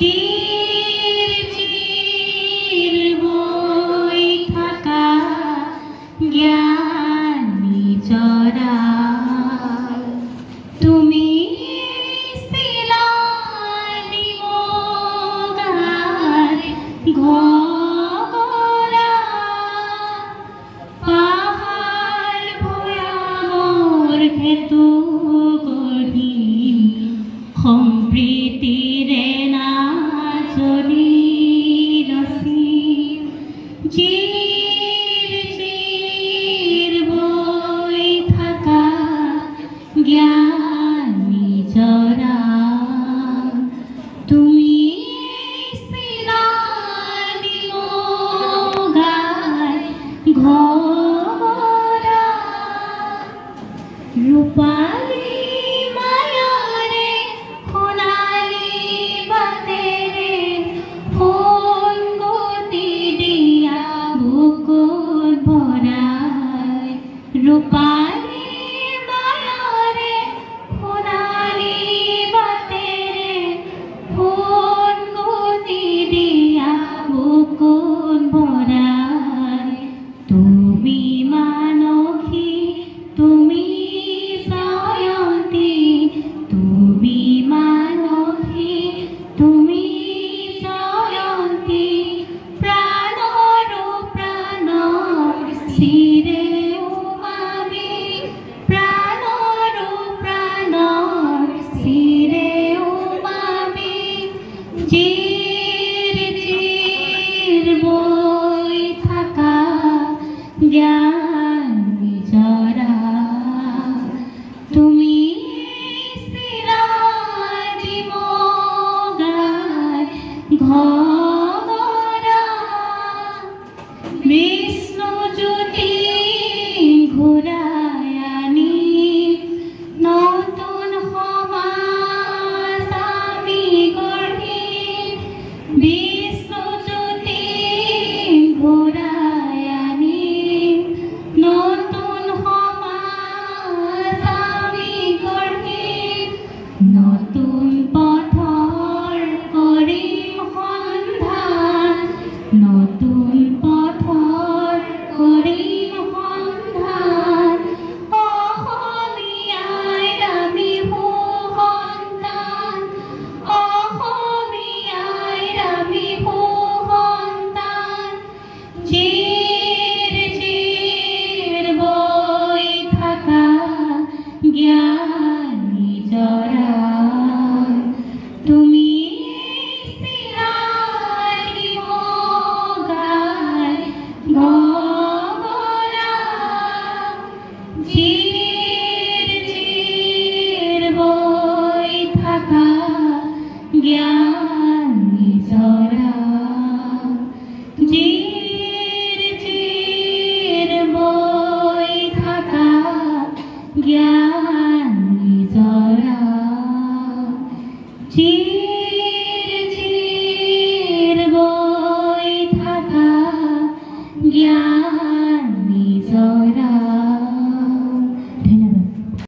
চিৰ চিৰ বই থাকা জ্ঞানী চৰা তুমি শিলানি মগাৰ ঘৰা পাহাড় ভয়ামৰ হেতু গঢ়ি সম্প্ৰীতিৰে নাচনি ৰচি চিৰ চিৰ বৈ থকা জ্ঞানী জৰা তুমি চিলানি মগাৰ ঘৰা ৰূপালী মায়াৰে সোণালী বাটেৰে সংগতি দিয়া বুকুত ভৰাই ৰূপালী মায়াৰে সোণালী বাটেৰে সংগতি দিয়া বুকুত ভৰাই তুমি মানসী তুমি জয়ন্তী তুমি মানসী তুমি জয়ন্তী প্ৰাণৰো প্ৰাণ চিৰে উমাবি প্ৰাণৰো প্ৰাণ চিৰে উমাবি চিৰ চিৰ বৈ থকা জ্ঞানী জৰা তুমি চিলানি মগাৰ ঘৰা বিষ্ণু জ্যোতি ঘূৰাই আনি নতুন সমাজ আমি গঢ়ি বিষ্ণু জ্যোতি ঘূৰাই আনি নতুন সমাজ আমি গঢ়ি নতুন পথৰ কৰিম সন্ধান নতুন পথৰ কৰিম সন্ধান অসমীয়াই আমি সুসন্তান অসমীয়াই আমি সুসন্তান চিৰ চিৰ বৈ থকা জ্ঞানী জৰা তুমি চিলানি মগাৰ ঘৰা চিৰ চিৰ বৈ থকা জ্ঞানী জৰা চিৰ চিৰ বৈ থকা জ্ঞানী জৰা চিৰ